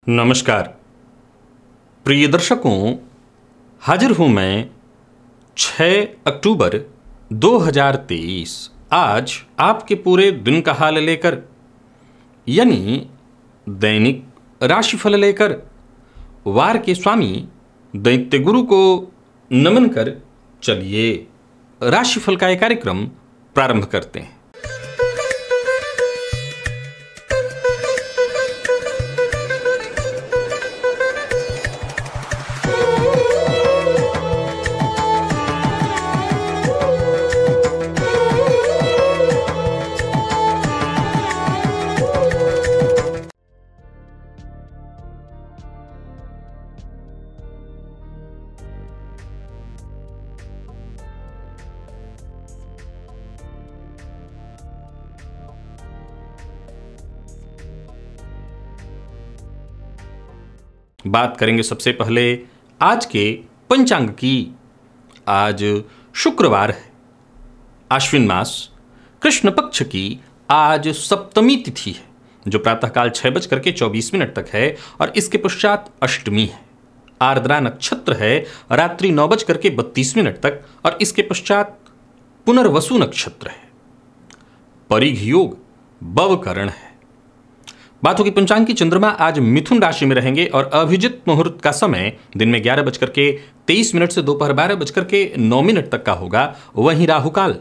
नमस्कार प्रिय दर्शकों, हाजिर हूं मैं 6 अक्टूबर 2023 आज आपके पूरे दिन का हाल लेकर, यानी दैनिक राशिफल लेकर वार के स्वामी दैत्य गुरु को नमन कर चलिए राशिफल का एक कार्यक्रम प्रारंभ करते हैं। बात करेंगे सबसे पहले आज के पंचांग की। आज शुक्रवार है, आश्विन मास, कृष्ण पक्ष की आज सप्तमी तिथि है जो प्रातःकाल 6:24 तक है और इसके पश्चात अष्टमी है। आर्द्रा नक्षत्र है रात्रि 9:32 तक और इसके पश्चात पुनर्वसु नक्षत्र है। परिघ योग बवकरण है। बात होगी पंचांग की। चंद्रमा आज मिथुन राशि में रहेंगे और अभिजित मुहूर्त का समय दिन में 11:23 से दोपहर 12:09 तक का होगा। वहीं राहुकाल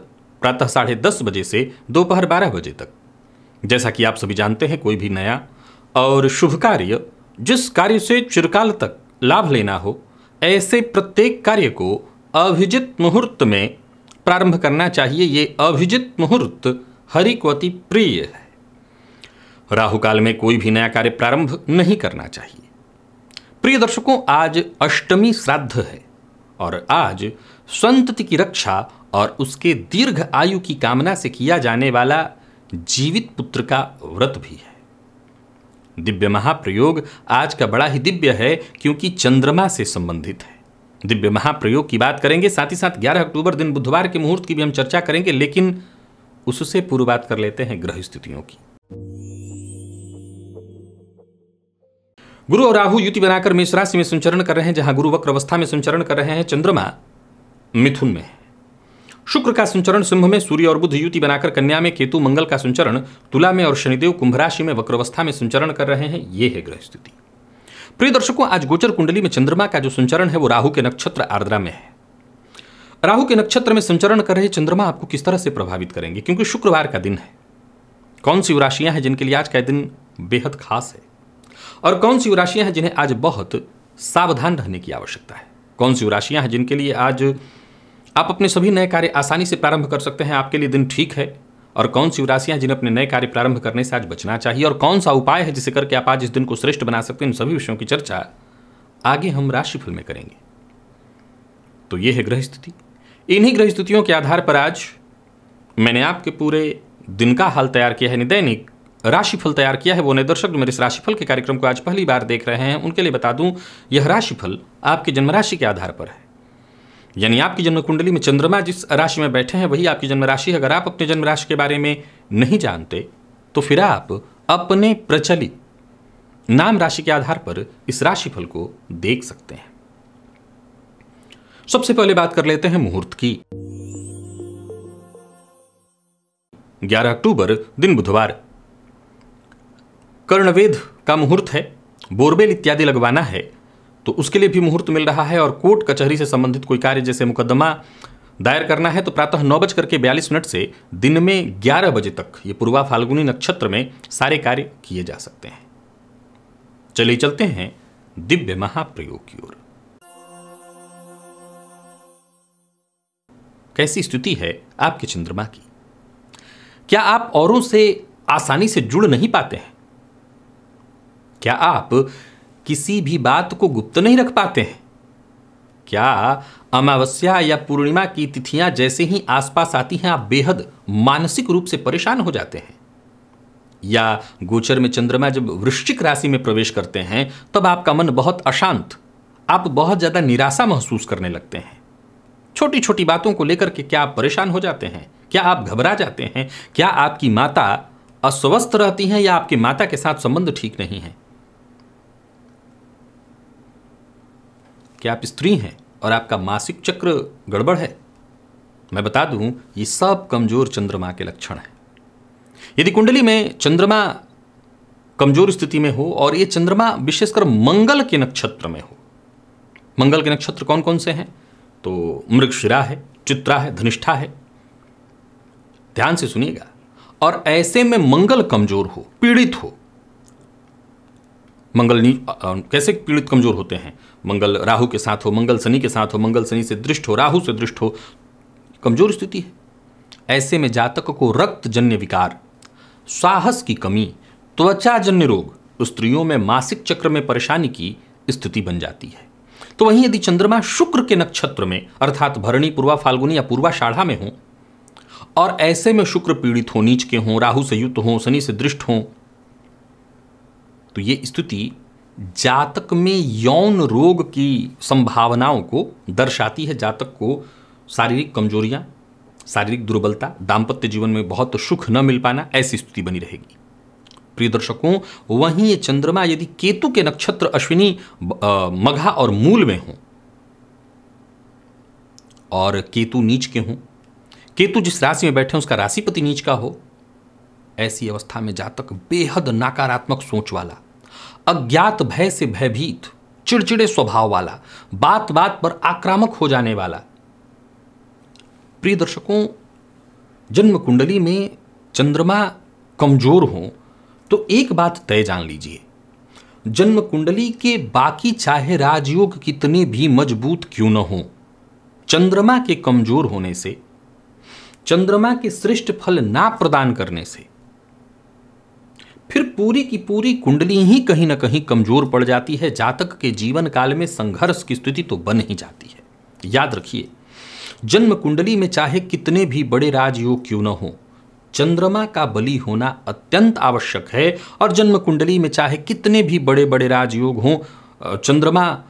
प्रातः 10:30 बजे से दोपहर 12 बजे तक। जैसा कि आप सभी जानते हैं, कोई भी नया और शुभ कार्य, जिस कार्य से चिरकाल तक लाभ लेना हो, ऐसे प्रत्येक कार्य को अभिजित मुहूर्त में प्रारंभ करना चाहिए। ये अभिजित मुहूर्त हरि को अति प्रिय है। राहुकाल में कोई भी नया कार्य प्रारंभ नहीं करना चाहिए। प्रिय दर्शकों, आज अष्टमी श्राद्ध है और आज संतति की रक्षा और उसके दीर्घ आयु की कामना से किया जाने वाला जीवित पुत्र का व्रत भी है। दिव्य महाप्रयोग आज का बड़ा ही दिव्य है क्योंकि चंद्रमा से संबंधित है। दिव्य महाप्रयोग की बात करेंगे, साथ ही साथ 11 अक्टूबर दिन बुधवार के मुहूर्त की भी हम चर्चा करेंगे, लेकिन उससे पूर्व बात कर लेते हैं ग्रह स्थितियों की। गुरु और राहु युति बनाकर मेष राशि में संचरण कर रहे हैं, जहां गुरु वक्र अवस्था में संचरण कर रहे हैं। चंद्रमा मिथुन में है। शुक्र का संचरण सिंह में, सूर्य और बुध युति बनाकर कन्या में, केतु मंगल का संचरण तुला में और शनिदेव कुंभ राशि में वक्र अवस्था में संचरण कर रहे हैं। ये है ग्रह स्थिति। प्रिय दर्शकों, आज गोचर कुंडली में चंद्रमा का जो संचरण है वो राहु के नक्षत्र आर्द्रा में है। राहु के नक्षत्र में संचरण कर रहे चंद्रमा आपको किस तरह से प्रभावित करेंगे, क्योंकि शुक्रवार का दिन है। कौन सी राशियां हैं जिनके लिए आज का दिन बेहद खास है और कौन सी राशियां हैं जिन्हें आज बहुत सावधान रहने की आवश्यकता है। कौन सी राशियां हैं जिनके लिए आज आप अपने सभी नए कार्य आसानी से प्रारंभ कर सकते हैं, आपके लिए दिन ठीक है। और कौन सी राशियां जिन्हें अपने नए कार्य प्रारंभ करने से आज बचना चाहिए और कौन सा उपाय है जिसे करके आप आज इस दिन को श्रेष्ठ बना सकते हैं। इन सभी विषयों की चर्चा आगे हम राशिफल में करेंगे। तो यह है ग्रह स्थिति। इन्हीं ग्रह स्थितियों के आधार पर आज मैंने आपके पूरे दिन का हाल तैयार किया है, दैनिक राशिफल तैयार किया है। वो नए दर्शक जो मेरे इस राशिफल के कार्यक्रम को आज पहली बार देख रहे हैं, उनके लिए बता दूं, यह राशिफल आपकी जन्म राशि के आधार पर है। यानी आपकी जन्म कुंडली में चंद्रमा जिस राशि में बैठे हैं वही आपकी जन्म राशि है। अगर आप अपने जन्म राशि के बारे में नहीं जानते तो फिर आप अपने प्रचलित नाम राशि के आधार पर इस राशिफल को देख सकते हैं। सबसे पहले बात कर लेते हैं मुहूर्त की। 11 अक्टूबर दिन बुधवार, कर्णवेद का मुहूर्त है। बोरवेल इत्यादि लगवाना है तो उसके लिए भी मुहूर्त मिल रहा है। और कोर्ट कचहरी से संबंधित कोई कार्य जैसे मुकदमा दायर करना है तो प्रातः 9:42 से दिन में 11 बजे तक ये पूर्वा फाल्गुनी नक्षत्र में सारे कार्य किए जा सकते हैं। चलिए चलते हैं दिव्य महाप्रयोग की ओर। कैसी स्थिति है आपके चंद्रमा की? क्या आप औरों से आसानी से जुड़ नहीं पाते हैं? क्या आप किसी भी बात को गुप्त नहीं रख पाते हैं? क्या अमावस्या या पूर्णिमा की तिथियां जैसे ही आसपास आती हैं आप बेहद मानसिक रूप से परेशान हो जाते हैं? या गोचर में चंद्रमा जब वृश्चिक राशि में प्रवेश करते हैं तब आपका मन बहुत अशांत, आप बहुत ज्यादा निराशा महसूस करने लगते हैं? छोटी छोटी बातों को लेकर के क्या आप परेशान हो जाते हैं? क्या आप घबरा जाते हैं? क्या आपकी माता अस्वस्थ रहती हैं या आपकी माता के साथ संबंध ठीक नहीं है? कि आप स्त्री हैं और आपका मासिक चक्र गड़बड़ है, मैं बता दूं ये सब कमजोर चंद्रमा के लक्षण हैं। यदि कुंडली में चंद्रमा कमजोर स्थिति में हो और ये चंद्रमा विशेषकर मंगल के नक्षत्र में हो, मंगल के नक्षत्र कौन कौन से हैं? तो मृगशिरा है, चित्रा है, धनिष्ठा है। ध्यान से सुनिएगा। और ऐसे में मंगल कमजोर हो, पीड़ित हो, मंगल कैसे पीड़ित कमजोर होते हैं? मंगल राहु के साथ हो, मंगल शनि के साथ हो, मंगल शनि से दृष्ट हो, राहु से दृष्ट हो, कमजोर स्थिति है। ऐसे में जातक को रक्तजन्य विकार, साहस की कमी, त्वचाजन्य रोग, स्त्रियों में मासिक चक्र में परेशानी की स्थिति बन जाती है। तो वहीं यदि चंद्रमा शुक्र के नक्षत्र में अर्थात भरणी, पूर्वा फाल्गुनी या पूर्वाषाढ़ा में हो और ऐसे में शुक्र पीड़ित हो, नीच के हों, राहु से युक्त हों, शनि से दृष्ट हों, तो ये स्थिति जातक में यौन रोग की संभावनाओं को दर्शाती है। जातक को शारीरिक कमजोरियां, शारीरिक दुर्बलता, दाम्पत्य जीवन में बहुत सुख न मिल पाना, ऐसी स्थिति बनी रहेगी। प्रिय दर्शकों, वहीं ये चंद्रमा यदि केतु के नक्षत्र अश्विनी, मघा और मूल में हो और केतु नीच के हों, केतु जिस राशि में बैठे उसका राशिपति नीच का हो, ऐसी अवस्था में जातक बेहद नकारात्मक सोच वाला, अज्ञात भय से भयभीत, चिड़चिड़े स्वभाव वाला, बात बात पर आक्रामक हो जाने वाला। प्रिय दर्शकों, जन्म कुंडली में चंद्रमा कमजोर हो तो एक बात तय जान लीजिए, जन्म कुंडली के बाकी चाहे राजयोग कितने भी मजबूत क्यों न हो, चंद्रमा के कमजोर होने से, चंद्रमा के श्रेष्ठ फल ना प्रदान करने से फिर पूरी की पूरी कुंडली ही कहीं ना कहीं कमजोर पड़ जाती है। जातक के जीवन काल में संघर्ष की स्थिति तो बन ही जाती है। याद रखिए, जन्म कुंडली में चाहे कितने भी बड़े राजयोग क्यों न हो, चंद्रमा का बली होना अत्यंत आवश्यक है। और जन्म कुंडली में चाहे कितने भी बड़े बड़े राजयोग हों, चंद्रमा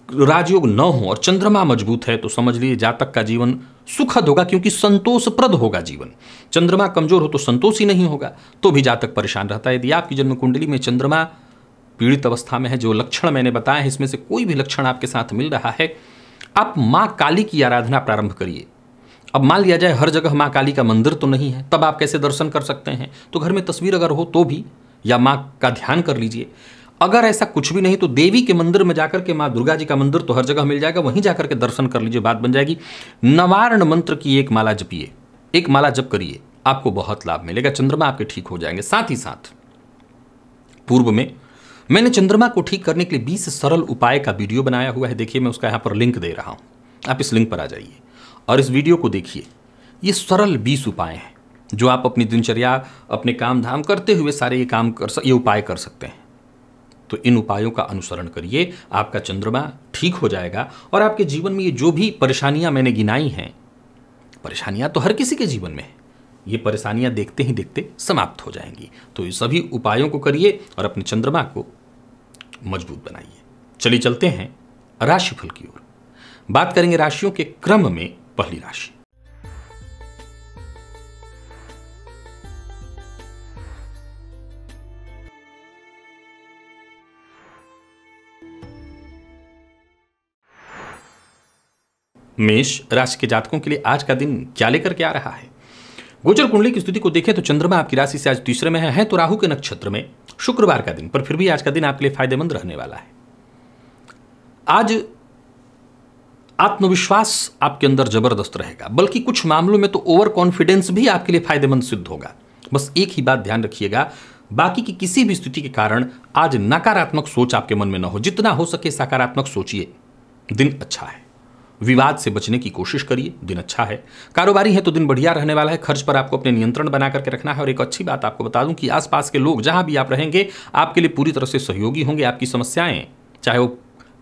राजयोग न हो और चंद्रमा मजबूत है तो समझ लीजिए जातक का जीवन सुखद होगा, क्योंकि संतोषप्रद होगा जीवन। चंद्रमा कमजोर हो तो संतोष ही नहीं होगा, तो भी जातक परेशान रहता है। यदि आपकी जन्म कुंडली में चंद्रमा पीड़ित अवस्था में है, जो लक्षण मैंने बताए हैं इसमें से कोई भी लक्षण आपके साथ मिल रहा है, आप माँ काली की आराधना प्रारंभ करिए। अब मान लिया जाए हर जगह माँ काली का मंदिर तो नहीं है, तब आप कैसे दर्शन कर सकते हैं? तो घर में तस्वीर अगर हो तो भी, या माँ का ध्यान कर लीजिए। अगर ऐसा कुछ भी नहीं तो देवी के मंदिर में जाकर के, माँ दुर्गा जी का मंदिर तो हर जगह मिल जाएगा, वहीं जाकर के दर्शन कर लीजिए, बात बन जाएगी। नवारण मंत्र की एक माला जपिए, एक माला जप करिए, आपको बहुत लाभ मिलेगा, चंद्रमा आपके ठीक हो जाएंगे। साथ ही साथ पूर्व में मैंने चंद्रमा को ठीक करने के लिए 20 सरल उपाय का वीडियो बनाया हुआ है, देखिए मैं उसका यहाँ पर लिंक दे रहा हूँ, आप इस लिंक पर आ जाइए और इस वीडियो को देखिए। ये सरल 20 उपाय हैं जो आप अपनी दिनचर्या, अपने काम धाम करते हुए सारे ये उपाय कर सकते हैं। तो इन उपायों का अनुसरण करिए, आपका चंद्रमा ठीक हो जाएगा और आपके जीवन में ये जो भी परेशानियां मैंने गिनाई हैं, परेशानियां तो हर किसी के जीवन में है, ये परेशानियां देखते ही देखते समाप्त हो जाएंगी। तो ये सभी उपायों को करिए और अपने चंद्रमा को मजबूत बनाइए। चलिए चलते हैं राशिफल की ओर। बात करेंगे राशियों के क्रम में। पहली राशि मेष राशि के जातकों के लिए आज का दिन क्या लेकर के आ रहा है? गोचर कुंडली की स्थिति को देखें तो चंद्रमा आपकी राशि से आज तीसरे में है तो राहु के नक्षत्र में, शुक्रवार का दिन, पर फिर भी आज का दिन आपके लिए फायदेमंद रहने वाला है। आज आत्मविश्वास आपके अंदर जबरदस्त रहेगा, बल्कि कुछ मामलों में तो ओवर कॉन्फिडेंस भी आपके लिए फायदेमंद सिद्ध होगा। बस एक ही बात ध्यान रखिएगा, बाकी की किसी भी स्थिति के कारण आज नकारात्मक सोच आपके मन में न हो, जितना हो सके सकारात्मक सोचिए। दिन अच्छा है। विवाद से बचने की कोशिश करिए, दिन अच्छा है। कारोबारी है तो दिन बढ़िया रहने वाला है। खर्च पर आपको अपने नियंत्रण बना करके रखना है। और एक अच्छी बात आपको बता दूं कि आसपास के लोग जहां भी आप रहेंगे आपके लिए पूरी तरह से सहयोगी होंगे। आपकी समस्याएं चाहे वो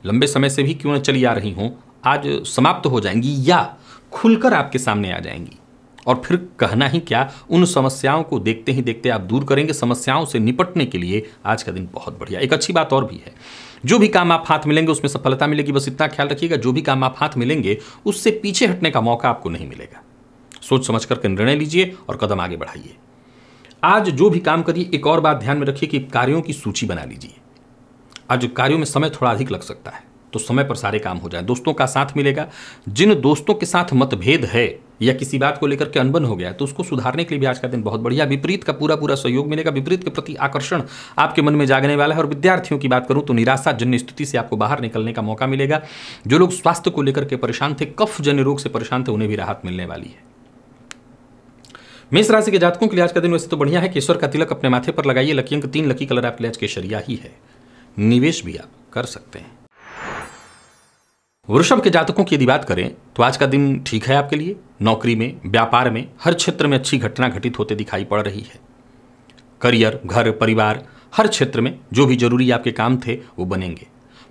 लंबे समय से भी क्यों न चली आ रही हों, आज समाप्त हो जाएंगी या खुलकर आपके सामने आ जाएंगी। और फिर कहना ही क्या, उन समस्याओं को देखते ही देखते आप दूर करेंगे। समस्याओं से निपटने के लिए आज का दिन बहुत बढ़िया। एक अच्छी बात और भी है, जो भी काम आप हाथ मिलेंगे उसमें सफलता मिलेगी। बस इतना ख्याल रखिएगा, जो भी काम आप हाथ मिलेंगे उससे पीछे हटने का मौका आपको नहीं मिलेगा। सोच समझ करके निर्णय लीजिए और कदम आगे बढ़ाइए। आज जो भी काम करिए, एक और बात ध्यान में रखिए कि कार्यों की सूची बना लीजिए। आज कार्यों में समय थोड़ा अधिक लग सकता है, तो समय पर सारे काम हो जाए। दोस्तों का साथ मिलेगा। जिन दोस्तों के साथ मतभेद है या किसी बात को लेकर के अनबन हो गया तो उसको सुधारने के लिए भी आज का दिन बहुत बढ़िया। विपरीत का पूरा पूरा सहयोग मिलेगा। विपरीत के प्रति आकर्षण आपके मन में जागने वाला है। और विद्यार्थियों की बात करूं तो निराशाजन्य स्थिति से आपको बाहर निकलने का मौका मिलेगा। जो लोग स्वास्थ्य को लेकर के परेशान थे, कफ जन्य रोग से परेशान थे, उन्हें भी राहत मिलने वाली है। मेष राशि के जातकों के लिए आज का दिन वैसे तो बढ़िया है। केसर का तिलक अपने माथे पर लगाइए। लकी अंक 3, लकी कलर आपके लिए आज केसरिया ही है। निवेश भी आप कर सकते हैं। वृषभ के जातकों की यदि बात करें तो आज का दिन ठीक है आपके लिए। नौकरी में, व्यापार में, हर क्षेत्र में अच्छी घटना घटित होते दिखाई पड़ रही है। करियर, घर, परिवार, हर क्षेत्र में जो भी जरूरी आपके काम थे वो बनेंगे।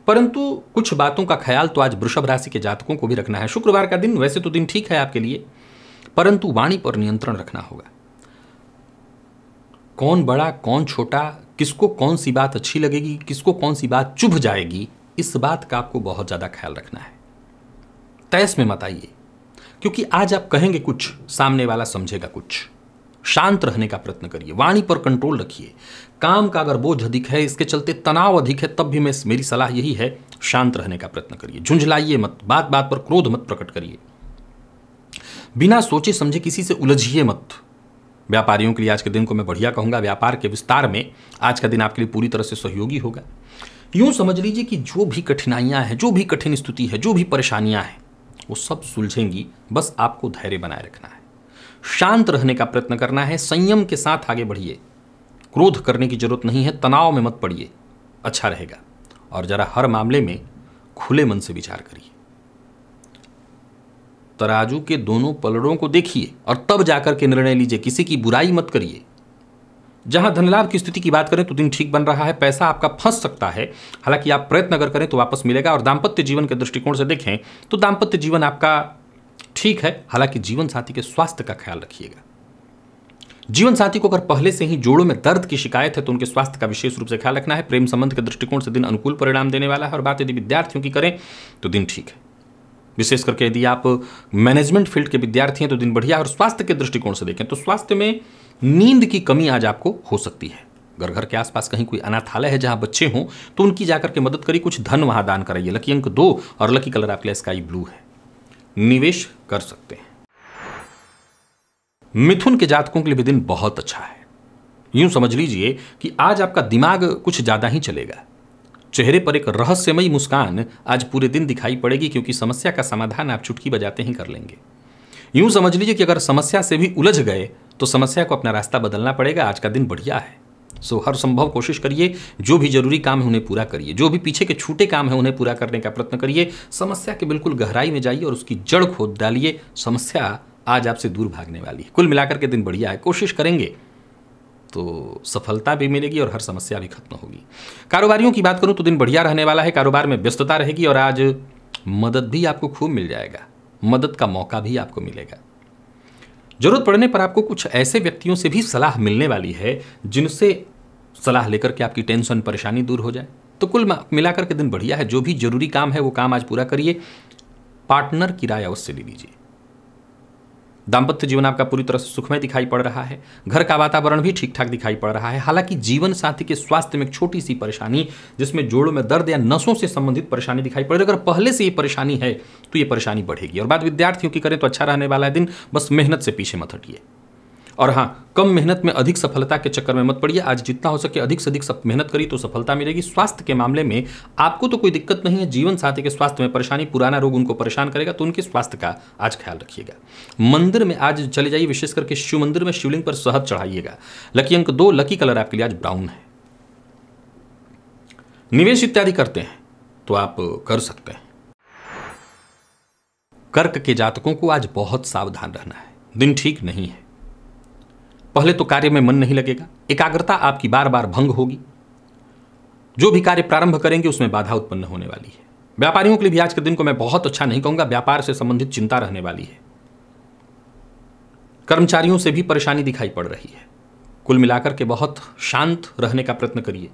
परंतु कुछ बातों का ख्याल तो आज वृषभ राशि के जातकों को भी रखना है। शुक्रवार का दिन वैसे तो दिन ठीक है आपके लिए, परंतु वाणी पर नियंत्रण रखना होगा। कौन बड़ा कौन छोटा, किसको कौन सी बात अच्छी लगेगी, किसको कौन सी बात चुभ जाएगी, इस बात का आपको बहुत ज्यादा ख्याल रखना है। तैस में मत आइए, क्योंकि आज आप कहेंगे कुछ, सामने वाला समझेगा कुछ। शांत रहने का प्रयत्न करिए। वाणी पर कंट्रोल रखिए। काम का अगर बोझ अधिक है, इसके चलते तनाव अधिक है, तब भी मेरी सलाह यही है, शांत रहने का प्रयत्न करिए। झुंझलाइए मत, बात बात पर क्रोध मत प्रकट करिए। बिना सोचे समझे किसी से उलझिए मत। व्यापारियों के लिए आज के दिन को मैं बढ़िया कहूंगा। व्यापार के विस्तार में आज का दिन आपके लिए पूरी तरह से सहयोगी होगा। यूं समझ लीजिए कि जो भी कठिनाइयां हैं, जो भी कठिन स्थिति है, जो भी परेशानियां हैं, वो सब सुलझेंगी। बस आपको धैर्य बनाए रखना है, शांत रहने का प्रयत्न करना है, संयम के साथ आगे बढ़िए। क्रोध करने की जरूरत नहीं है, तनाव में मत पड़िए, अच्छा रहेगा। और जरा हर मामले में खुले मन से विचार करिए। तराजू के दोनों पलड़ों को देखिए और तब जाकर के निर्णय लीजिए। किसी की बुराई मत करिए। जहां धन लाभ की स्थिति की बात करें तो दिन ठीक बन रहा है। पैसा आपका फंस सकता है, हालांकि आप प्रयत्न अगर करें तो वापस मिलेगा। और दाम्पत्य जीवन के दृष्टिकोण से देखें तो दाम्पत्य जीवन आपका ठीक है, हालांकि जीवन साथी के स्वास्थ्य का ख्याल रखिएगा। जीवन साथी को अगर पहले से ही जोड़ों में दर्द की शिकायत है तो उनके स्वास्थ्य का विशेष रूप से ख्याल रखना है। प्रेम संबंध के दृष्टिकोण से दिन अनुकूल परिणाम देने वाला है। और बात यदि विद्यार्थियों की करें तो दिन ठीक है। विशेष करके यदि आप मैनेजमेंट फील्ड के विद्यार्थी हैं तो दिन बढ़िया। और स्वास्थ्य के दृष्टिकोण से देखें तो स्वास्थ्य में नींद की कमी आज आपको हो सकती है। अगर घर के आसपास कहीं कोई अनाथालय है जहां बच्चे हों तो उनकी जाकर के मदद करिए, कुछ धन वहां दान कराइए। लकी अंक 2 और लकी कलर आपके लिए स्काई ब्लू है। निवेश कर सकते हैं। मिथुन के जातकों के लिए भी दिन बहुत अच्छा है। यूं समझ लीजिए कि आज आपका दिमाग कुछ ज्यादा ही चलेगा। चेहरे पर एक रहस्यमयी मुस्कान आज पूरे दिन दिखाई पड़ेगी, क्योंकि समस्या का समाधान आप चुटकी बजाते ही कर लेंगे। यूं समझ लीजिए कि अगर समस्या से भी उलझ गए तो समस्या को अपना रास्ता बदलना पड़ेगा। आज का दिन बढ़िया है। सो हर संभव कोशिश करिए, जो भी जरूरी काम है उन्हें पूरा करिए, जो भी पीछे के छूटे काम है उन्हें पूरा करने का प्रयत्न करिए। समस्या के बिल्कुल गहराई में जाइए और उसकी जड़ खोद डालिए। समस्या आज आपसे दूर भागने वाली है। कुल मिलाकर के दिन बढ़िया है। कोशिश करेंगे तो सफलता भी मिलेगी और हर समस्या भी खत्म होगी। कारोबारियों की बात करूं तो दिन बढ़िया रहने वाला है। कारोबार में व्यस्तता रहेगी और आज मदद भी आपको खूब मिल जाएगा। मदद का मौका भी आपको मिलेगा। जरूरत पड़ने पर आपको कुछ ऐसे व्यक्तियों से भी सलाह मिलने वाली है जिनसे सलाह लेकर के आपकी टेंशन परेशानी दूर हो जाए। तो कुल मिलाकर के दिन बढ़िया है। जो भी जरूरी काम है वो काम आज पूरा करिए। पार्टनर की राय अवश्य ले लीजिए। दाम्पत्य जीवन आपका पूरी तरह से सुखमय दिखाई पड़ रहा है। घर का वातावरण भी ठीक ठाक दिखाई पड़ रहा है। हालांकि जीवन साथी के स्वास्थ्य में एक छोटी सी परेशानी, जिसमें जोड़ों में दर्द या नसों से संबंधित परेशानी दिखाई पड़ रही है। अगर पहले से ये परेशानी है तो ये परेशानी बढ़ेगी। और बात विद्यार्थियों की करें तो अच्छा रहने वाला है दिन। बस मेहनत से पीछे मत हटिए। और हाँ, कम मेहनत में अधिक सफलता के चक्कर में मत पड़िए। आज जितना हो सके अधिक से अधिक मेहनत करिए तो सफलता मिलेगी। स्वास्थ्य के मामले में आपको तो कोई दिक्कत नहीं है। जीवन साथी के स्वास्थ्य में परेशानी, पुराना रोग उनको परेशान करेगा, तो उनके स्वास्थ्य का आज ख्याल रखिएगा। मंदिर में आज चले जाइए, विशेष करके शिव मंदिर में शिवलिंग पर शहद चढ़ाइएगा। लकी अंक 2, लकी कलर आपके लिए आज ब्राउन है। निवेश इत्यादि करते हैं तो आप कर सकते हैं। कर्क के जातकों को आज बहुत सावधान रहना है। दिन ठीक नहीं है। पहले तो कार्य में मन नहीं लगेगा। एकाग्रता आपकी बार बार भंग होगी। जो भी कार्य प्रारंभ करेंगे उसमें बाधा उत्पन्न होने वाली है। व्यापारियों के लिए भी आज के दिन को मैं बहुत अच्छा नहीं कहूंगा। व्यापार से संबंधित चिंता रहने वाली है। कर्मचारियों से भी परेशानी दिखाई पड़ रही है। कुल मिलाकर के बहुत शांत रहने का प्रयत्न करिए।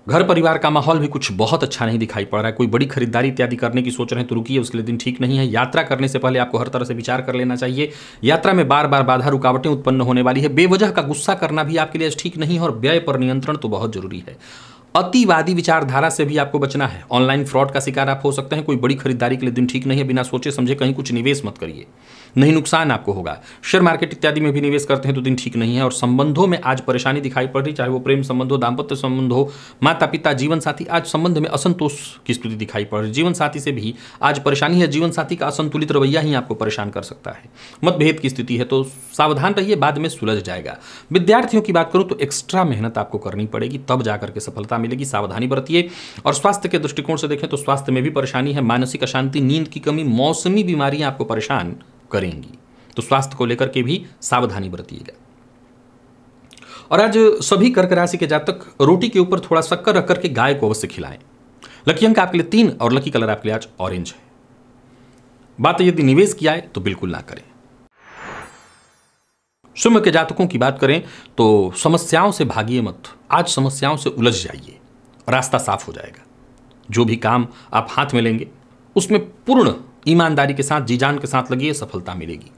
घर परिवार का माहौल भी कुछ बहुत अच्छा नहीं दिखाई पड़ रहा है। कोई बड़ी खरीदारी इत्यादि करने की सोच रहे हैं तो रुकिए, उसके लिए दिन ठीक नहीं है। यात्रा करने से पहले आपको हर तरह से विचार कर लेना चाहिए। यात्रा में बार बार बाधा रुकावटें उत्पन्न होने वाली है। बेवजह का गुस्सा करना भी आपके लिए ठीक नहीं है। और व्यय पर नियंत्रण तो बहुत जरूरी है। अतिवादी विचारधारा से भी आपको बचना है। ऑनलाइन फ्रॉड का शिकार आप हो सकते हैं। कोई बड़ी खरीदारी के लिए दिन ठीक नहीं है। बिना सोचे समझे कहीं कुछ निवेश मत करिए, नहीं नुकसान आपको होगा। शेयर मार्केट इत्यादि में भी निवेश करते हैं तो दिन ठीक नहीं है। और संबंधों में आज परेशानी दिखाई पड़ रही, चाहे वो प्रेम संबंध हो, दाम्पत्य संबंध हो, माता पिता, जीवन साथी, आज संबंध में असंतोष की स्थिति दिखाई पड़ रही। जीवन साथी से भी आज परेशानी है। जीवन साथी का असंतुलित रवैया ही आपको परेशान कर सकता है। मतभेद की स्थिति है तो सावधान रहिए, बाद में सुलझ जाएगा। विद्यार्थियों की बात करूं तो एक्स्ट्रा मेहनत आपको करनी पड़ेगी, तब जाकर के सफलता मिलेगी। सावधानी बरतिए। और स्वास्थ्य के दृष्टिकोण से देखें तो स्वास्थ्य में भी परेशानी है। मानसिक अशांति, नींद की कमी, मौसमी बीमारियां आपको परेशान करेंगी, तो स्वास्थ्य को लेकर के भी सावधानी बरतिएगा। और आज सभी कर्क राशि के जातक रोटी के ऊपर थोड़ा शक्कर रख करके गाय को अवश्य खिलाएं। लकी अंक आपके लिए 3 और लकी कलर आपके लिए आज ऑरेंज है। बात यदि निवेश किया है तो बिल्कुल ना करें। सिंह के जातकों की बात करें तो समस्याओं से भागिए मत। आज समस्याओं से उलझ जाइए, रास्ता साफ हो जाएगा। जो भी काम आप हाथ में लेंगे उसमें पूर्ण ईमानदारी के साथ, जी जान के साथ लगिए, सफलता मिलेगी।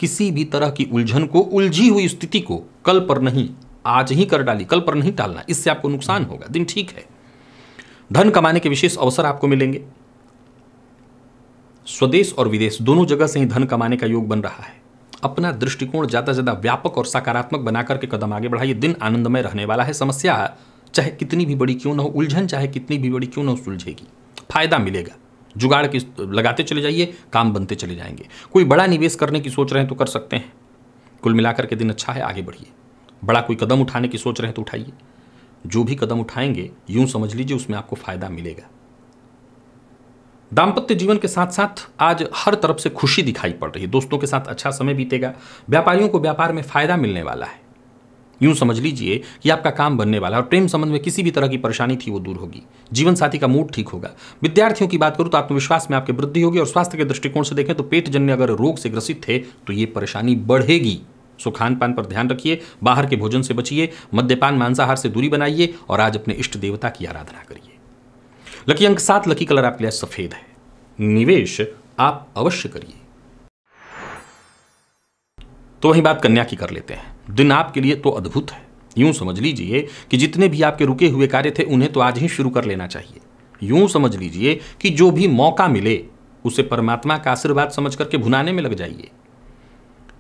किसी भी तरह की उलझन को, उलझी हुई स्थिति को कल पर नहीं, आज ही कर डाली, कल पर नहीं टालना, इससे आपको नुकसान होगा। दिन ठीक है। धन कमाने के विशेष अवसर आपको मिलेंगे। स्वदेश और विदेश दोनों जगह से ही धन कमाने का योग बन रहा है। अपना दृष्टिकोण ज्यादा से ज्यादा व्यापक और सकारात्मक बनाकर के कदम आगे बढ़ाइए। दिन आनंदमय रहने वाला है। समस्या चाहे कितनी भी बड़ी क्यों न हो, उलझन चाहे कितनी भी बड़ी क्यों न हो, सुलझेगी। फायदा मिलेगा। जुगाड़ की लगाते चले जाइए, काम बनते चले जाएंगे। कोई बड़ा निवेश करने की सोच रहे हैं तो कर सकते हैं। कुल मिलाकर के दिन अच्छा है, आगे बढ़िए। बड़ा कोई कदम उठाने की सोच रहे हैं तो उठाइए। जो भी कदम उठाएंगे यूं समझ लीजिए उसमें आपको फायदा मिलेगा। दाम्पत्य जीवन के साथ साथ आज हर तरफ से खुशी दिखाई पड़ रही है। दोस्तों के साथ अच्छा समय बीतेगा। व्यापारियों को व्यापार में फायदा मिलने वाला है। यूं समझ लीजिए कि आपका काम बनने वाला है। और प्रेम संबंध में किसी भी तरह की परेशानी थी वो दूर होगी। जीवन साथी का मूड ठीक होगा। विद्यार्थियों की बात करूं तो आत्मविश्वास में आपकी वृद्धि होगी। और स्वास्थ्य के दृष्टिकोण से देखें तो पेट जन्य अगर रोग से ग्रसित थे तो ये परेशानी बढ़ेगी। सो खान पान पर ध्यान रखिए, बाहर के भोजन से बचिए, मद्यपान मांसाहार से दूरी बनाइए और आज अपने इष्ट देवता की आराधना करिए। लकी अंक 7, लकी कलर आपके लिए सफेद है। निवेश आप अवश्य करिए। तो वही बात कन्या की कर लेते हैं। दिन आपके लिए तो अद्भुत है। यूं समझ लीजिए कि जितने भी आपके रुके हुए कार्य थे उन्हें तो आज ही शुरू कर लेना चाहिए। यूं समझ लीजिए कि जो भी मौका मिले उसे परमात्मा का आशीर्वाद समझ करके भुनाने में लग जाइए।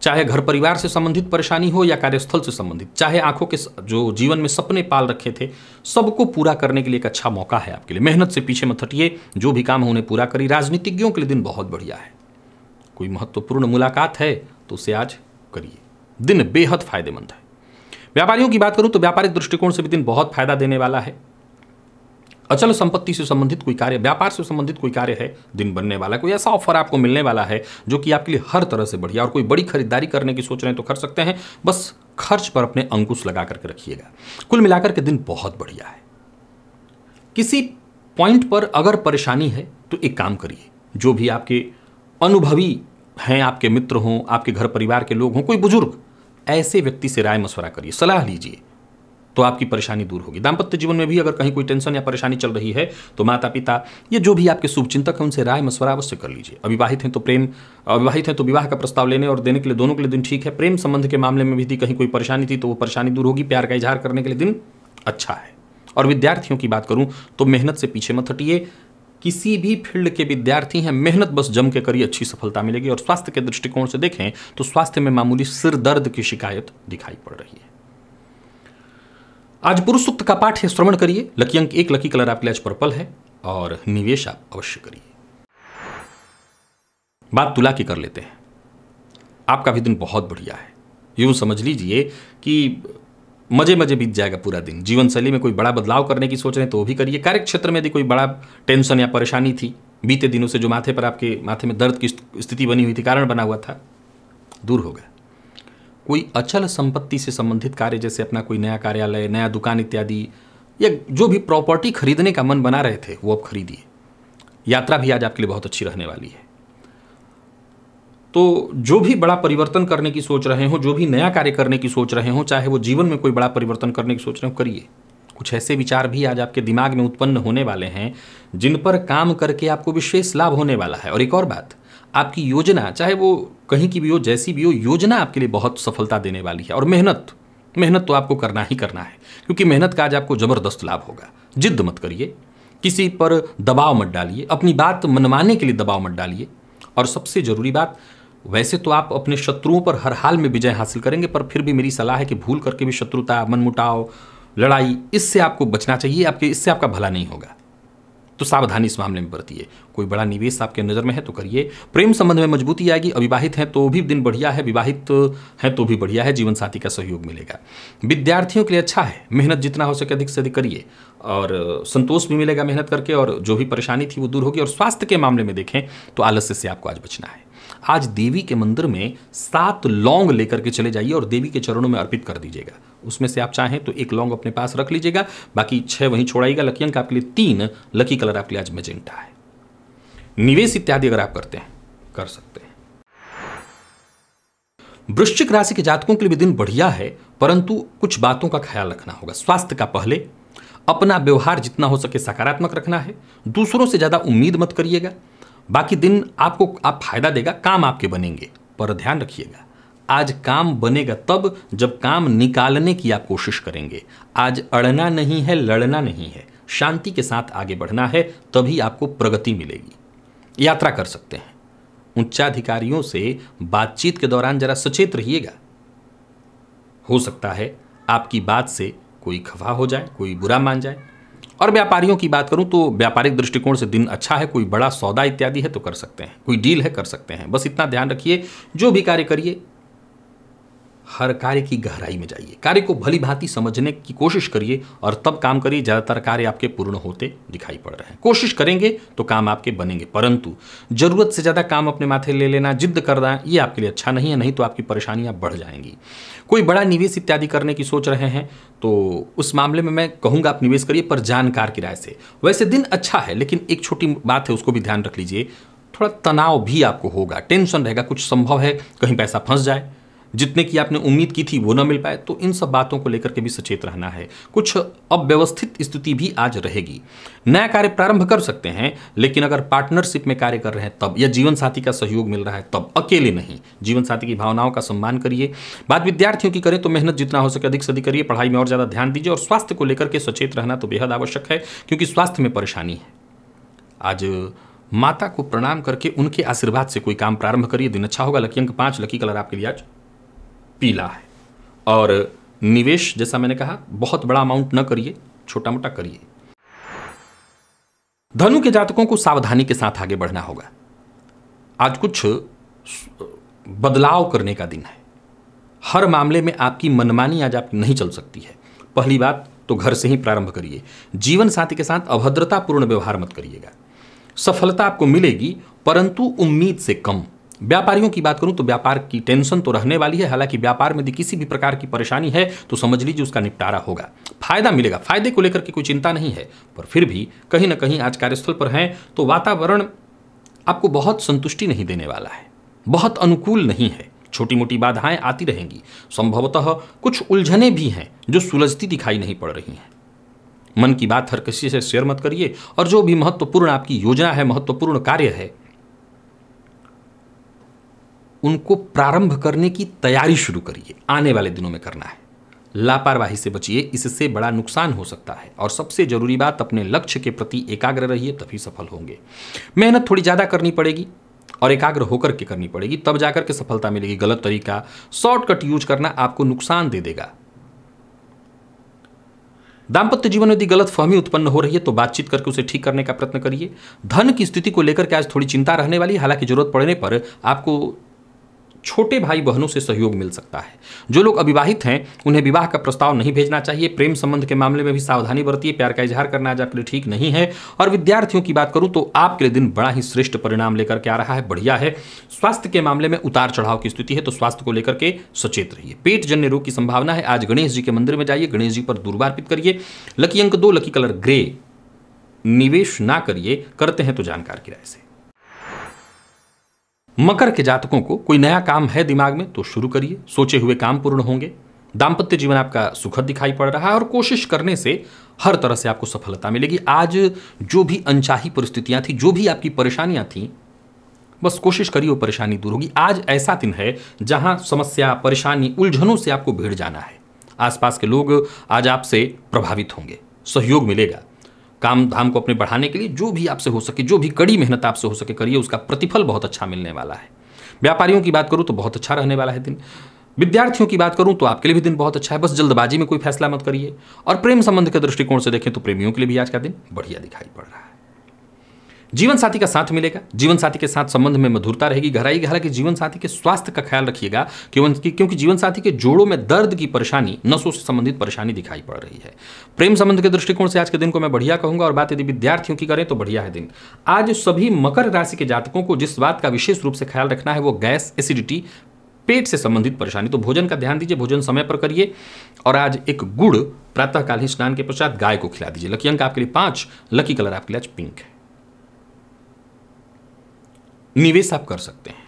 चाहे घर परिवार से संबंधित परेशानी हो या कार्यस्थल से संबंधित, चाहे आंखों के जो जीवन में सपने पाल रखे थे, सबको पूरा करने के लिए एक अच्छा मौका है आपके लिए। मेहनत से पीछे मत हटिए। जो भी काम है उन्हें पूरा करिए। राजनीतिज्ञों के लिए दिन बहुत बढ़िया है। कोई महत्वपूर्ण मुलाकात है तो उसे आज करिए। दिन बेहद फायदेमंद है। व्यापारियों की बात करूं तो व्यापारिक दृष्टिकोण से भी दिन बहुत फायदा देने वाला है। अचल संपत्ति से संबंधित कोई कार्य, व्यापार से संबंधित कोई कार्य है, दिन बनने वाला। कोई ऐसा ऑफर आपको मिलने वाला है जो कि आपके लिए हर तरह से बढ़िया। और कोई बड़ी खरीदारी करने की सोच रहे हैं तो कर सकते हैं। बस खर्च पर अपने अंकुश लगा करके रखिएगा। कुल मिलाकर के दिन बहुत बढ़िया है। किसी पॉइंट पर अगर परेशानी है तो एक काम करिए। जो भी आपके अनुभवी हैं, आपके मित्र हों, आपके घर परिवार के लोग हों, कोई बुजुर्ग, ऐसे व्यक्ति से राय मशवरा करिए, सलाह लीजिए, तो आपकी परेशानी दूर होगी। दाम्पत्य जीवन में भी अगर कहीं कोई टेंशन या परेशानी चल रही है तो माता पिता या जो भी आपके शुभचिंतक हैं उनसे राय मशवरा अवश्य कर लीजिए। अविवाहित हैं तो प्रेम, अविवाहित हैं तो विवाह का प्रस्ताव लेने और देने के लिए दोनों के लिए दिन ठीक है। प्रेम संबंध के मामले में भी यदि कहीं कोई परेशानी थी तो वो परेशानी दूर होगी। प्यार का इजहार करने के लिए दिन अच्छा है। और विद्यार्थियों की बात करूं तो मेहनत से पीछे मत हटिए। किसी भी फील्ड के विद्यार्थी हैं, मेहनत बस जम के करिए, अच्छी सफलता मिलेगी। और स्वास्थ्य के दृष्टिकोण से देखें तो स्वास्थ्य में मामूली सिर दर्द की शिकायत दिखाई पड़ रही है। आज पुरुष सूक्त का पाठ है, श्रवण करिए। लकी अंक 1, लकी कलर आपके लिए आज पर्पल है। और निवेश आप अवश्य करिए। बात तुला की कर लेते हैं। आपका भी दिन बहुत बढ़िया है। यूं समझ लीजिए कि मजे मजे बीत जाएगा पूरा दिन। जीवन शैली में कोई बड़ा बदलाव करने की सोच रहे हैं तो वो भी करिए। कार्य क्षेत्र में यदि कोई बड़ा टेंशन या परेशानी थी बीते दिनों से, जो माथे पर आपके माथे में दर्द की स्थिति बनी हुई थी, कारण बना हुआ था, दूर होगा। कोई अचल संपत्ति से संबंधित कार्य, जैसे अपना कोई नया कार्यालय, नया दुकान इत्यादि, या जो भी प्रॉपर्टी खरीदने का मन बना रहे थे वो अब खरीदिए। यात्रा भी आज आपके लिए बहुत अच्छी रहने वाली है। तो जो भी बड़ा परिवर्तन करने की सोच रहे हो, जो भी नया कार्य करने की सोच रहे हो, चाहे वो जीवन में कोई बड़ा परिवर्तन करने की सोच रहे हो, करिए। कुछ ऐसे विचार भी आज आपके दिमाग में उत्पन्न होने वाले हैं जिन पर काम करके आपको विशेष लाभ होने वाला है। और एक और बात, आपकी योजना, चाहे वो कहीं की भी हो, जैसी भी हो, योजना आपके लिए बहुत सफलता देने वाली है। और मेहनत मेहनत तो आपको करना ही करना है, क्योंकि मेहनत का आज आपको जबरदस्त लाभ होगा। जिद मत करिए, किसी पर दबाव मत डालिए, अपनी बात मनवाने के लिए दबाव मत डालिए। और सबसे जरूरी बात, वैसे तो आप अपने शत्रुओं पर हर हाल में विजय हासिल करेंगे, पर फिर भी मेरी सलाह है कि भूल करके भी शत्रुता, मनमुटाव, लड़ाई, इससे आपको बचना चाहिए। इससे आपका भला नहीं होगा, तो सावधानी इस मामले में बरतिए। कोई बड़ा निवेश आपके नज़र में है तो करिए। प्रेम संबंध में मजबूती आएगी। अविवाहित हैं तो भी दिन बढ़िया है, विवाहित हैं तो भी बढ़िया है, जीवन साथी का सहयोग मिलेगा। विद्यार्थियों के लिए अच्छा है, मेहनत जितना हो सके अधिक से अधिक करिए और संतोष भी मिलेगा मेहनत करके, और जो भी परेशानी थी वो दूर होगी। और स्वास्थ्य के मामले में देखें तो आलस्य से आपको आज बचना है। आज देवी के मंदिर में 7 लौंग लेकर के चले जाइए और देवी के चरणों में अर्पित कर दीजिएगा। उसमें से आप चाहें तो 1 लौंग अपने पास रख लीजिएगा, बाकी 6 वहीं छोड़ाइएगा। लकी अंक आपके लिए 3, लकी कलर आपके लिए आज मैजेंटा है। निवेश इत्यादि अगर आप करते हैं, कर सकते हैं। वृश्चिक राशि के जातकों के लिए भी दिन बढ़िया है, परंतु कुछ बातों का ख्याल रखना होगा। स्वास्थ्य का पहले, अपना व्यवहार जितना हो सके सकारात्मक रखना है। दूसरों से ज्यादा उम्मीद मत करिएगा। बाकी दिन आपको फायदा देगा, काम आपके बनेंगे, पर ध्यान रखिएगा आज काम बनेगा तब जब काम निकालने की आप कोशिश करेंगे। आज अड़ना नहीं है, लड़ना नहीं है, शांति के साथ आगे बढ़ना है, तभी आपको प्रगति मिलेगी। यात्रा कर सकते हैं। उच्चाधिकारियों से बातचीत के दौरान जरा सचेत रहिएगा। हो सकता है आपकी बात से कोई खफा हो जाए, कोई बुरा मान जाए। और व्यापारियों की बात करूं तो व्यापारिक दृष्टिकोण से दिन अच्छा है। कोई बड़ा सौदा इत्यादि है तो कर सकते हैं, कोई डील है कर सकते हैं। बस इतना ध्यान रखिए, जो भी कार्य करिए हर कार्य की गहराई में जाइए, कार्य को भली भांति समझने की कोशिश करिए और तब काम करिए। ज़्यादातर कार्य आपके पूर्ण होते दिखाई पड़ रहे हैं। कोशिश करेंगे तो काम आपके बनेंगे, परंतु जरूरत से ज़्यादा काम अपने माथे ले लेना, जिद्द करना, ये आपके लिए अच्छा नहीं है, नहीं तो आपकी परेशानियां बढ़ जाएंगी। कोई बड़ा निवेश इत्यादि करने की सोच रहे हैं तो उस मामले में मैं कहूँगा आप निवेश करिए, पर जानकार की राय से। वैसे दिन अच्छा है, लेकिन एक छोटी बात है, उसको भी ध्यान रख लीजिए। थोड़ा तनाव भी आपको होगा, टेंशन रहेगा, कुछ संभव है कहीं पैसा फंस जाए, जितने की आपने उम्मीद की थी वो ना मिल पाए, तो इन सब बातों को लेकर के भी सचेत रहना है। कुछ अव्यवस्थित स्थिति भी आज रहेगी। नया कार्य प्रारंभ कर सकते हैं, लेकिन अगर पार्टनरशिप में कार्य कर रहे हैं तब, या जीवन साथी का सहयोग मिल रहा है तब, अकेले नहीं। जीवन साथी की भावनाओं का सम्मान करिए। बात विद्यार्थियों की करें तो मेहनत जितना हो सके अधिक से अधिक करिए, पढ़ाई में और ज़्यादा ध्यान दीजिए। और स्वास्थ्य को लेकर के सचेत रहना तो बेहद आवश्यक है, क्योंकि स्वास्थ्य में परेशानी है। आज माता को प्रणाम करके उनके आशीर्वाद से कोई काम प्रारंभ करिए, दिन अच्छा होगा। लकी अंक 5, लकी कलर आपके लिए आज पीला है। और निवेश जैसा मैंने कहा बहुत बड़ा अमाउंट न करिए, छोटा मोटा करिए। धनु के जातकों को सावधानी के साथ आगे बढ़ना होगा। आज कुछ बदलाव करने का दिन है। हर मामले में आपकी मनमानी आज आपकी नहीं चल सकती है। पहली बात तो घर से ही प्रारंभ करिए। जीवन साथी के साथ अभद्रतापूर्ण व्यवहार मत करिएगा। सफलता आपको मिलेगी, परंतु उम्मीद से कम। व्यापारियों की बात करूं तो व्यापार की टेंशन तो रहने वाली है। हालांकि व्यापार में यदि किसी भी प्रकार की परेशानी है तो समझ लीजिए उसका निपटारा होगा, फायदा मिलेगा। फायदे को लेकर के कोई चिंता नहीं है, पर फिर भी कहीं ना कहीं आज कार्यस्थल पर हैं तो वातावरण आपको बहुत संतुष्टि नहीं देने वाला है, बहुत अनुकूल नहीं है। छोटी मोटी बाधाएं आती रहेंगी। संभवतः कुछ उलझने भी हैं जो सुलझती दिखाई नहीं पड़ रही हैं। मन की बात हर किसी से शेयर मत करिए, और जो भी महत्वपूर्ण आपकी योजना है, महत्वपूर्ण कार्य है, उनको प्रारंभ करने की तैयारी शुरू करिए। आने वाले दिनों में करना है। लापरवाही से बचिए, इससे बड़ा नुकसान हो सकता है। और सबसे जरूरी बात, अपने लक्ष्य के प्रति एकाग्र रहिए, तभी सफल होंगे। मेहनत थोड़ी ज्यादा करनी पड़ेगी और एकाग्र होकर के करनी पड़ेगी, तब जाकर के सफलता मिलेगी। गलत तरीका, शॉर्टकट यूज करना आपको नुकसान दे देगा। दाम्पत्य जीवन में यदि गलत फहमी उत्पन्न हो रही है तो बातचीत करके उसे ठीक करने का प्रयत्न करिए। धन की स्थिति को लेकर के आज थोड़ी चिंता रहने वाली है। हालांकि जरूरत पड़ने पर आपको छोटे भाई बहनों से सहयोग मिल सकता है। जो लोग अविवाहित हैं उन्हें विवाह का प्रस्ताव नहीं भेजना चाहिए। प्रेम संबंध के मामले में भी सावधानी बरतिए। प्यार का इजहार करना आज आपके लिए ठीक नहीं है। और विद्यार्थियों की बात करूं तो आपके लिए दिन बड़ा ही श्रेष्ठ परिणाम लेकर के आ रहा है, बढ़िया है। स्वास्थ्य के मामले में उतार चढ़ाव की स्थिति है, तो स्वास्थ्य को लेकर के सचेत रहिए। पेट जन्य रोग की संभावना है। आज गणेश जी के मंदिर में जाइए, गणेश जी पर दूर्वा अर्पित करिए। लकी अंक 2, लकी कलर ग्रे। निवेश ना करिए, करते हैं तो जानकार की राय से। मकर के जातकों को कोई नया काम है दिमाग में तो शुरू करिए, सोचे हुए काम पूर्ण होंगे। दाम्पत्य जीवन आपका सुखद दिखाई पड़ रहा है और कोशिश करने से हर तरह से आपको सफलता मिलेगी। आज जो भी अनचाही परिस्थितियां थी, जो भी आपकी परेशानियां थी, बस कोशिश करिए वो परेशानी दूर होगी। आज ऐसा दिन है जहां समस्या, परेशानी, उलझनों से आपको भिड़ जाना है। आसपास के लोग आज आपसे प्रभावित होंगे, सहयोग मिलेगा। काम धाम को अपने बढ़ाने के लिए जो भी आपसे हो सके, जो भी कड़ी मेहनत आपसे हो सके करिए, उसका प्रतिफल बहुत अच्छा मिलने वाला है। व्यापारियों की बात करूं तो बहुत अच्छा रहने वाला है दिन। विद्यार्थियों की बात करूं तो आपके लिए भी दिन बहुत अच्छा है, बस जल्दबाजी में कोई फैसला मत करिए। और प्रेम संबंध के दृष्टिकोण से देखें तो प्रेमियों के लिए भी आज का दिन बढ़िया दिखाई पड़ रहा है। जीवन साथी का साथ मिलेगा, जीवन साथी के साथ संबंध में मधुरता रहेगी, गहराई। हालांकि जीवन साथी के स्वास्थ्य का ख्याल रखिएगा क्योंकि जीवन साथी के जोड़ों में दर्द की परेशानी, नसों से संबंधित परेशानी दिखाई पड़ रही है। प्रेम संबंध के दृष्टिकोण से आज के दिन को मैं बढ़िया कहूंगा। और बात यदि विद्यार्थियों की करें तो बढ़िया है दिन। आज सभी मकर राशि के जातकों को जिस बात का विशेष रूप से ख्याल रखना है वो गैस, एसिडिटी, पेट से संबंधित परेशानी। तो भोजन का ध्यान दीजिए, भोजन समय पर करिए। और आज एक गुड़ प्रातःकालीन स्नान के पश्चात गाय को खिला दीजिए। लकी अंक आपके लिए 5, लकी कलर आपके लिए आज पिंक है। निवेश आप कर सकते हैं।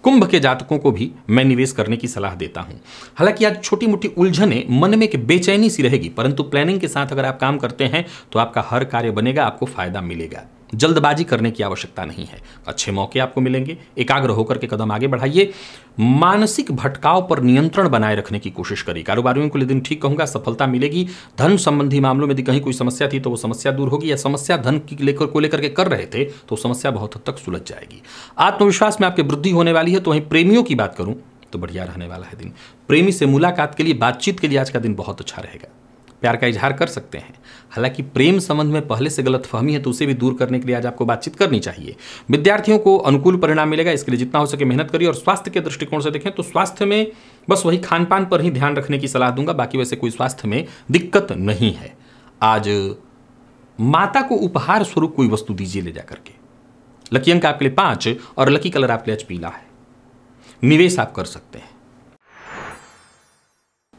कुंभ के जातकों को भी मैं निवेश करने की सलाह देता हूं। हालांकि आज छोटी मोटी उलझने मन में बेचैनी सी रहेगी, परंतु प्लानिंग के साथ अगर आप काम करते हैं तो आपका हर कार्य बनेगा, आपको फायदा मिलेगा। जल्दबाजी करने की आवश्यकता नहीं है, अच्छे मौके आपको मिलेंगे। एकाग्र होकर के कदम आगे बढ़ाइए। मानसिक भटकाव पर नियंत्रण बनाए रखने की कोशिश करिए। कारोबारियों के लिए दिन ठीक कहूंगा, सफलता मिलेगी। धन संबंधी मामलों में यदि कहीं कोई समस्या थी तो वो समस्या दूर होगी, या समस्या धन को लेकर के कर रहे थे तो समस्या बहुत हद तक सुलझ जाएगी। आत्मविश्वास में आपकी वृद्धि होने वाली है। तो वहीं प्रेमियों की बात करूं तो बढ़िया रहने वाला है दिन। प्रेमी से मुलाकात के लिए, बातचीत के लिए आज का दिन बहुत अच्छा रहेगा। प्यार का इजहार कर सकते हैं। हालांकि प्रेम संबंध में पहले से गलतफहमी है तो उसे भी दूर करने के लिए आज आपको बातचीत करनी चाहिए। विद्यार्थियों को अनुकूल परिणाम मिलेगा, इसके लिए जितना हो सके मेहनत करिए। और स्वास्थ्य के दृष्टिकोण से देखें तो स्वास्थ्य में बस वही खान पान पर ही ध्यान रखने की सलाह दूंगा, बाकी वैसे कोई स्वास्थ्य में दिक्कत नहीं है। आज माता को उपहार स्वरूप कोई वस्तु दीजिए ले जाकर के। लकी अंक आपके लिए 5 और लकी कलर आपके लिए आज पीला है। निवेश आप कर सकते हैं।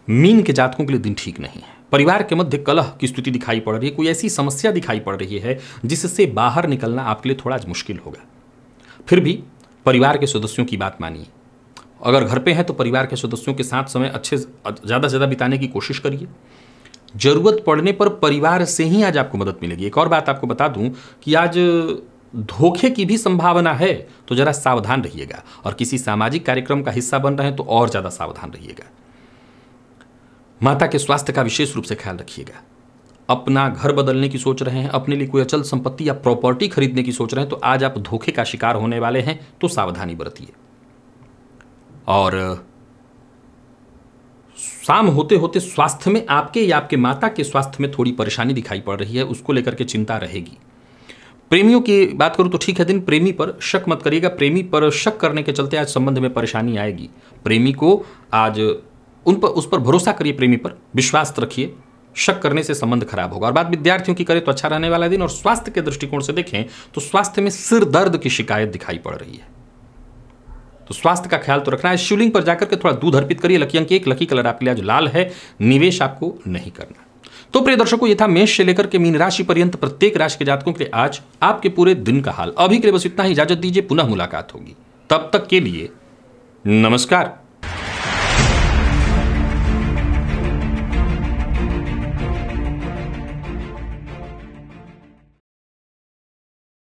मीन के जातकों के लिए दिन ठीक नहीं है। परिवार के मध्य कलह की स्थिति दिखाई पड़ रही है, कोई ऐसी समस्या दिखाई पड़ रही है जिससे बाहर निकलना आपके लिए थोड़ा मुश्किल होगा। फिर भी परिवार के सदस्यों की बात मानिए। अगर घर पे हैं तो परिवार के सदस्यों के साथ समय ज़्यादा से ज़्यादा बिताने की कोशिश करिए। जरूरत पड़ने पर परिवार से ही आज आपको मदद मिलेगी। एक और बात आपको बता दूं कि आज धोखे की भी संभावना है, तो जरा सावधान रहिएगा। और किसी सामाजिक कार्यक्रम का हिस्सा बन रहे हैं तो और ज़्यादा सावधान रहिएगा। माता के स्वास्थ्य का विशेष रूप से ख्याल रखिएगा। अपना घर बदलने की सोच रहे हैं, अपने लिए कोई अचल संपत्ति या प्रॉपर्टी खरीदने की सोच रहे हैं तो आज आप धोखे का शिकार होने वाले हैं, तो सावधानी बरतिए। और शाम होते होते स्वास्थ्य में आपके या आपके माता के स्वास्थ्य में थोड़ी परेशानी दिखाई पड़ रही है, उसको लेकर के चिंता रहेगी। प्रेमियों की बात करूं तो ठीक है दिन। प्रेमी पर शक मत करिएगा। प्रेमी पर शक करने के चलते आज संबंध में परेशानी आएगी। प्रेमी को आज उस पर भरोसा करिए, प्रेमी पर विश्वास रखिए। शक करने से संबंध खराब होगा। और बात विद्यार्थियों की करें तो अच्छा रहने वाला दिन। और स्वास्थ्य के दृष्टिकोण से देखें तो स्वास्थ्य में सिर दर्द की शिकायत दिखाई पड़ रही है, तो स्वास्थ्य का ख्याल तो रखना है। शिवलिंग पर जाकर के थोड़ा दूध अर्पित करिए। लकी अंक 1, लकी कलर आपके लिए आज लाल है। निवेश आपको नहीं करना। तो प्रिय दर्शकों, ये था मेष से लेकर के मीन राशि पर्यंत प्रत्येक राशि के जातकों के लिए आज आपके पूरे दिन का हाल। अभी के लिए बस इतना ही, इजाजत दीजिए, पुनः मुलाकात होगी। तब तक के लिए नमस्कार।